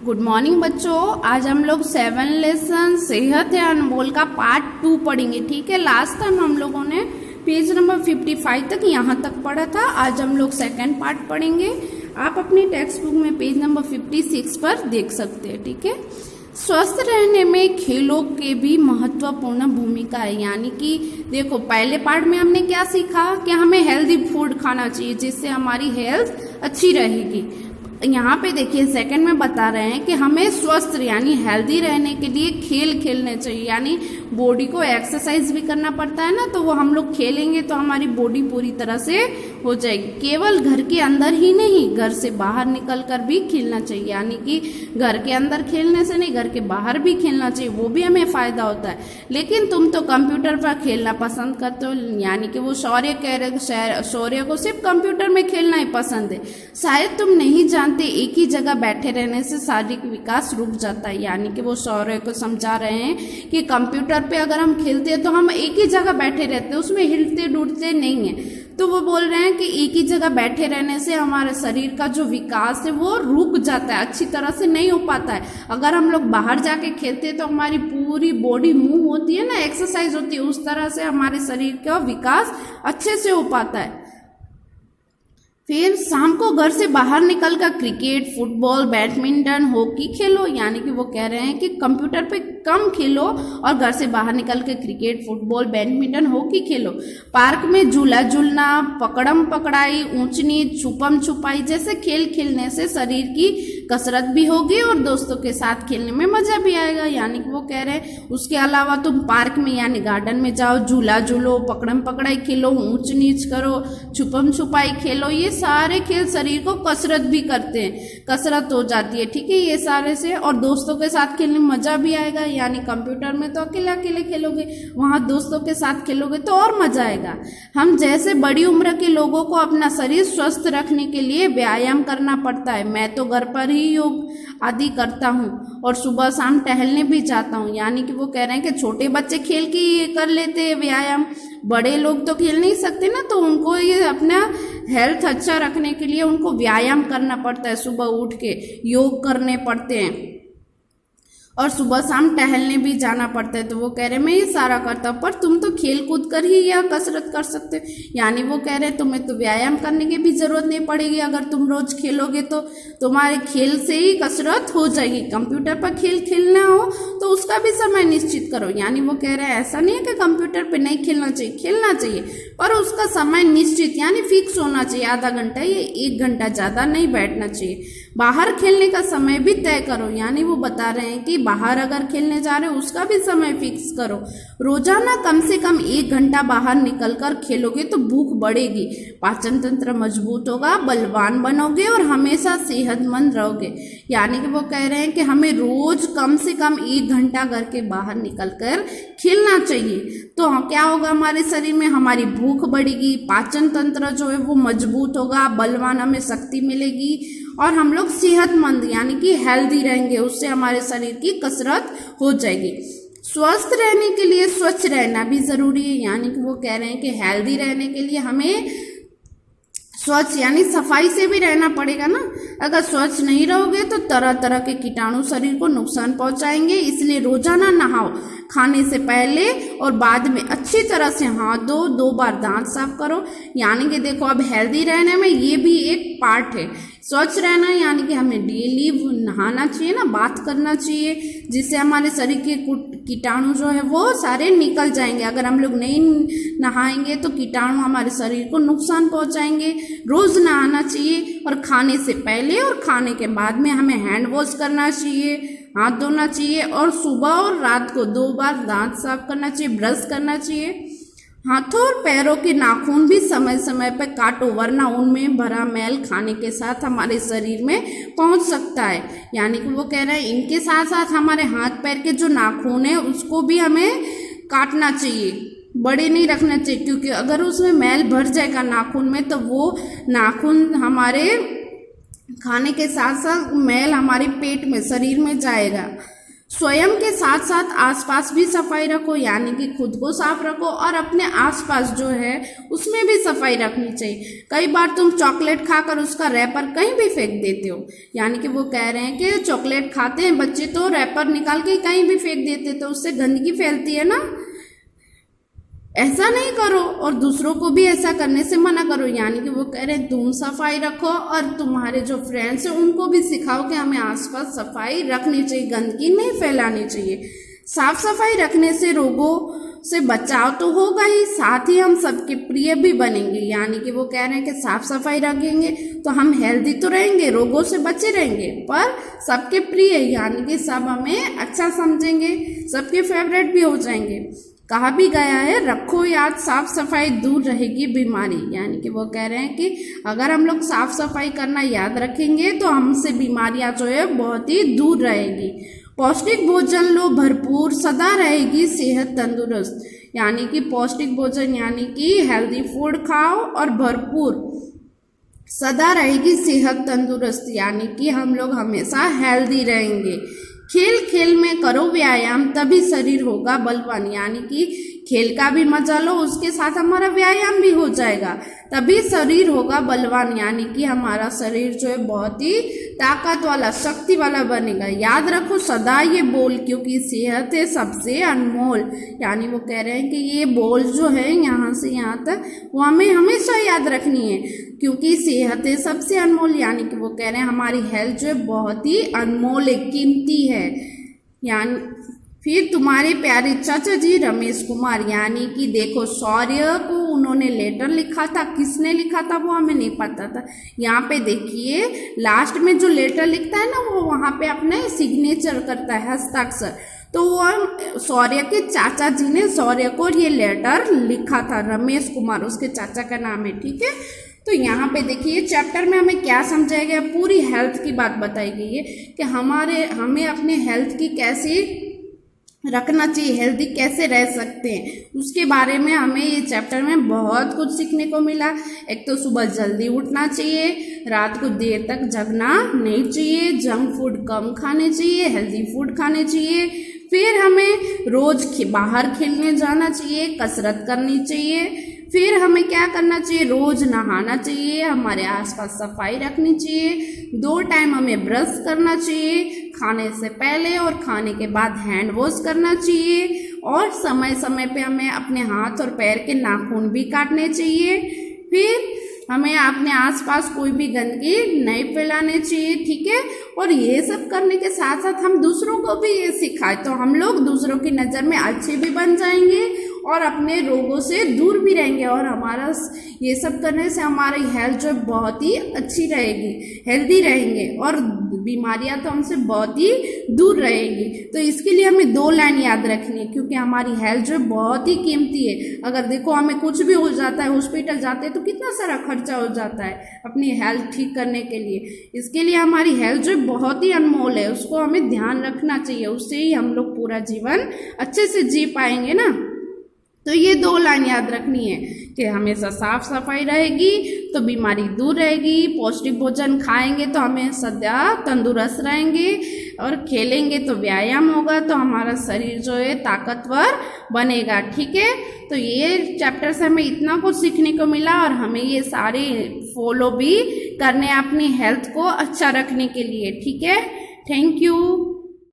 Good morning बच्चों। आज हम लोग 7 लेसन सेहत है अनमोल का पार्ट 2 पढ़ेंगे। ठीक है, लास्ट टाइम हम लोगों ने पेज नंबर 55 तक यहाँ तक पढ़ा था। आज हम लोग सेकंड पार्ट पढ़ेंगे। आप अपनी टेक्स्ट बुक में पेज नंबर 56 पर देख सकते हैं। ठीक है, स्वस्थ रहने में खेलों के भी महत्वपूर्ण भूमिका है। यानी कि देखो, पहले पार्ट में हमने क्या सीखा कि हमें हेल्दी फूड खाना चाहिए जिससे हमारी हेल्थ अच्छी रहेगी। यहाँ पे देखिए सेकंड में बता रहे हैं कि हमें स्वस्थ यानी हेल्दी रहने के लिए खेल खेलने चाहिए। यानी बॉडी को एक्सरसाइज भी करना पड़ता है ना, तो वो हम लोग खेलेंगे तो हमारी बॉडी पूरी तरह से हो जाएगी। केवल घर के अंदर ही नहीं, घर से बाहर निकल कर भी खेलना चाहिए। यानी कि घर के अंदर खेलने से नहीं, घर के बाहर भी खेलना चाहिए, वो भी हमें फायदा होता है। लेकिन तुम तो कंप्यूटर पर खेलना पसंद करते हो। यानी कि वो शौर्य कह रहे, शौर्य को सिर्फ कंप्यूटर में खेलना ही पसंद है। शायद तुम नहीं जानते, एक ही जगह बैठे रहने से शारीरिक विकास रुक जाता है। यानी कि वो शौर्य को समझा रहे हैं कि कंप्यूटर पे अगर हम खेलते हैं तो हम एक ही जगह बैठे रहते हैं, उसमें हिलते डुलते नहीं है। तो वो बोल रहे हैं कि एक ही जगह बैठे रहने से हमारे शरीर का जो विकास है वो रुक जाता है, अच्छी तरह से नहीं हो पाता है। अगर हम लोग बाहर जाके खेलते हैं तो हमारी पूरी बॉडी मूव होती है ना, एक्सरसाइज होती है, उस तरह से हमारे शरीर का विकास अच्छे से हो पाता है। फिर शाम को घर से बाहर निकलकर क्रिकेट, फुटबॉल, बैडमिंटन, हॉकी खेलो। यानी कि वो कह रहे हैं कि कंप्यूटर पे कम खेलो और घर से बाहर निकल के क्रिकेट, फुटबॉल, बैडमिंटन, हॉकी खेलो। पार्क में झूला झूलना, पकड़म पकड़ाई, ऊंच नीच, छुपम छुपाई जैसे खेल खेलने से शरीर की कसरत भी होगी और दोस्तों के साथ खेलने में मजा भी आएगा। यानी कि वो कह रहे हैं उसके अलावा तुम पार्क में यानी गार्डन में जाओ, झूला झूलो, पकड़म पकड़ाई खेलो, ऊंच नीच करो, छुपम छुपाई खेलो। ये सारे खेल शरीर को कसरत भी करते हैं, कसरत हो जाती है। ठीक है, ये सारे से, और दोस्तों के साथ खेलने में मजा भी आएगा। यानी कंप्यूटर में तो अकेले अकेले खेलोगे, वहां दोस्तों के साथ खेलोगे तो और मजा आएगा। हम जैसे बड़ी उम्र के लोगों को अपना शरीर स्वस्थ रखने के लिए व्यायाम करना पड़ता है। मैं तो घर पर ही योग आदि करता हूँ और सुबह शाम टहलने भी जाता हूँ। यानी कि वो कह रहे हैं कि छोटे बच्चे खेल की कर लेते हैं व्यायाम, बड़े लोग तो खेल नहीं सकते ना, तो उनको ये अपना हेल्थ अच्छा रखने के लिए उनको व्यायाम करना पड़ता है। सुबह उठ के योग करने पड़ते हैं और सुबह शाम टहलने भी जाना पड़ता है। तो वो कह रहे हैं मैं ये सारा करता हूँ, पर तुम तो खेल कूद कर ही यह कसरत कर सकते हो। यानी वो कह रहे हैं तुम्हें तो व्यायाम करने की भी जरूरत नहीं पड़ेगी। अगर तुम रोज खेलोगे तो तुम्हारे खेल से ही कसरत हो जाएगी। कंप्यूटर पर खेल खेलना हो तो उसका भी समय निश्चित करो। यानी वो कह रहे हैं ऐसा नहीं है कि कंप्यूटर पर नहीं खेलना चाहिए, खेलना चाहिए, पर उसका समय निश्चित यानी फिक्स होना चाहिए। आधा घंटा या 1 घंटा, ज़्यादा नहीं बैठना चाहिए। बाहर खेलने का समय भी तय करो। यानी वो बता रहे हैं कि बाहर अगर खेलने जा रहे हो उसका भी समय फिक्स करो। रोजाना कम से कम 1 घंटा बाहर निकलकर खेलोगे तो भूख बढ़ेगी, पाचन तंत्र मजबूत होगा, बलवान बनोगे और हमेशा सेहतमंद रहोगे। यानी कि वो कह रहे हैं कि हमें रोज कम से कम 1 घंटा घर के बाहर निकलकर खेलना चाहिए। तो क्या होगा हमारे शरीर में, हमारी भूख बढ़ेगी, पाचन तंत्र जो है वो मजबूत होगा, बलवान, हमें शक्ति मिलेगी और हम लोग सेहतमंद यानी कि हेल्दी रहेंगे। उससे हमारे शरीर की कसरत हो जाएगी। स्वस्थ रहने के लिए स्वच्छ रहना भी जरूरी है। यानी कि वो कह रहे हैं कि हेल्दी रहने के लिए हमें स्वच्छ यानी सफाई से भी रहना पड़ेगा ना। अगर स्वच्छ नहीं रहोगे तो तरह तरह के कीटाणु शरीर को नुकसान पहुंचाएंगे। इसलिए रोजाना नहाओ, खाने से पहले और बाद में अच्छी तरह से हाथ धो, 2 बार दांत साफ करो। यानी कि देखो, अब हेल्दी रहने में ये भी एक पार्ट है। स्वच्छ रहना यानी कि हमें डेली नहाना चाहिए ना, बात करना चाहिए, जिससे हमारे शरीर के कीटाणु जो है वो सारे निकल जाएंगे। अगर हम लोग नहीं नहाएंगे तो कीटाणु हमारे शरीर को नुकसान पहुंचाएंगे। रोज नहाना चाहिए और खाने से पहले और खाने के बाद में हमें हैंड वॉश करना चाहिए, हाथ धोना चाहिए और सुबह और रात को 2 बार दांत साफ करना चाहिए, ब्रश करना चाहिए। हाथों और पैरों के नाखून भी समय समय पर काटो, वरना उनमें भरा मैल खाने के साथ हमारे शरीर में पहुंच सकता है। यानी कि वो कह रहे हैं इनके साथ साथ हमारे हाथ पैर के जो नाखून है उसको भी हमें काटना चाहिए, बड़े नहीं रखना चाहिए, क्योंकि अगर उसमें मैल भर जाएगा नाखून में तो वो नाखून हमारे खाने के साथ साथ मैल हमारे पेट में, शरीर में जाएगा। स्वयं के साथ साथ आसपास भी सफाई रखो, यानी कि खुद को साफ रखो और अपने आसपास जो है उसमें भी सफाई रखनी चाहिए। कई बार तुम चॉकलेट खाकर उसका रैपर कहीं भी फेंक देते हो, यानी कि वो कह रहे हैं कि चॉकलेट खाते हैं बच्चे तो रैपर निकाल के कहीं भी फेंक देते, तो उससे गंदगी फैलती है ना। ऐसा नहीं करो और दूसरों को भी ऐसा करने से मना करो, यानी कि वो कह रहे हैं तुम सफाई रखो और तुम्हारे जो फ्रेंड्स हैं उनको भी सिखाओ कि हमें आसपास सफाई रखनी चाहिए, गंदगी नहीं फैलानी चाहिए। साफ सफाई रखने से रोगों से बचाव तो होगा ही, साथ ही हम सबके प्रिय भी बनेंगे, यानी कि वो कह रहे हैं कि साफ सफाई रखेंगे तो हम हेल्दी तो रहेंगे, रोगों से बचे रहेंगे, पर सबके प्रिय यानी कि सब हमें अच्छा समझेंगे, सबके फेवरेट भी हो जाएंगे। कहा भी गया है रखो याद साफ सफाई दूर रहेगी बीमारी, यानी कि वो कह रहे हैं कि अगर हम लोग साफ सफाई करना याद रखेंगे तो हमसे बीमारियां जो है बहुत ही दूर रहेगी। पौष्टिक भोजन लो भरपूर, सदा रहेगी सेहत तंदुरुस्त, यानी कि पौष्टिक भोजन यानी कि हेल्दी फूड खाओ और भरपूर, सदा रहेगी सेहत तंदुरुस्त, यानी कि हम लोग हमेशा हेल्दी रहेंगे। खेल खेल में करो व्यायाम तभी शरीर होगा बलवान, यानी कि खेल का भी मजा लो उसके साथ हमारा व्यायाम भी हो जाएगा, तभी शरीर होगा बलवान, यानी कि हमारा शरीर जो है बहुत ही ताकत वाला शक्ति वाला बनेगा। याद रखो सदा ये बोल, क्योंकि सेहत है सबसे अनमोल, यानी वो कह रहे हैं कि ये बोल जो है यहाँ से यहाँ तक वो हमें हमेशा याद रखनी है, क्योंकि सेहत है सबसे अनमोल, यानी कि वो कह रहे हैं हमारी हेल्थ जो है बहुत ही अनमोल है, कीमती है। यानी फिर तुम्हारे प्यारे चाचा जी रमेश कुमार, यानी कि देखो शौर्य को उन्होंने लेटर लिखा था, किसने लिखा था वो हमें नहीं पता था। यहाँ पे देखिए लास्ट में जो लेटर लिखता है ना वो वहाँ पे अपने सिग्नेचर करता है, हस्ताक्षर, तो वो शौर्य के चाचा जी ने शौर्य को ये लेटर लिखा था, रमेश कुमार उसके चाचा का नाम है, ठीक है। तो यहाँ पे देखिए चैप्टर में हमें क्या समझाया गया, पूरी हेल्थ की बात बताई गई है कि हमें अपने हेल्थ की कैसे रखना चाहिए, हेल्दी कैसे रह सकते हैं, उसके बारे में हमें ये चैप्टर में बहुत कुछ सीखने को मिला। एक तो सुबह जल्दी उठना चाहिए, रात को देर तक जगना नहीं चाहिए, जंक फूड कम खाने चाहिए, हेल्दी फूड खाने चाहिए, फिर हमें रोज बाहर खेलने जाना चाहिए, कसरत करनी चाहिए, फिर हमें क्या करना चाहिए, रोज नहाना चाहिए, हमारे आसपास सफाई रखनी चाहिए, 2 टाइम हमें ब्रश करना चाहिए, खाने से पहले और खाने के बाद हैंड वॉश करना चाहिए, और समय समय पे हमें अपने हाथ और पैर के नाखून भी काटने चाहिए, फिर हमें अपने आसपास कोई भी गंदगी नहीं फैलाने चाहिए, ठीक है। और ये सब करने के साथ साथ हम दूसरों को भी ये सिखाएं तो हम लोग दूसरों की नज़र में अच्छे भी बन जाएंगे और अपने रोगों से दूर भी रहेंगे, और हमारा ये सब करने से हमारी हेल्थ जो बहुत ही अच्छी रहेगी, हेल्दी रहेंगे और बीमारियां तो हमसे बहुत ही दूर रहेगी। तो इसके लिए हमें 2 लाइन याद रखनी है, क्योंकि हमारी हेल्थ जो बहुत ही कीमती है। अगर देखो हमें कुछ भी हो जाता है, हॉस्पिटल जाते हैं तो कितना सारा खर्चा हो जाता है अपनी हेल्थ ठीक करने के लिए। इसके लिए हमारी हेल्थ जो बहुत ही अनमोल है, उसको हमें ध्यान रखना चाहिए, उससे ही हम लोग पूरा जीवन अच्छे से जी पाएंगे ना। तो ये 2 लाइन याद रखनी है कि हमेशा साफ सफाई रहेगी तो बीमारी दूर रहेगी, पौष्टिक भोजन खाएंगे तो हमें सदा तंदुरुस्त रहेंगे, और खेलेंगे तो व्यायाम होगा तो हमारा शरीर जो है ताकतवर बनेगा, ठीक है। तो ये चैप्टर से हमें इतना कुछ सीखने को मिला और हमें ये सारे फॉलो भी करने अपनी हेल्थ को अच्छा रखने के लिए, ठीक है। Thank you.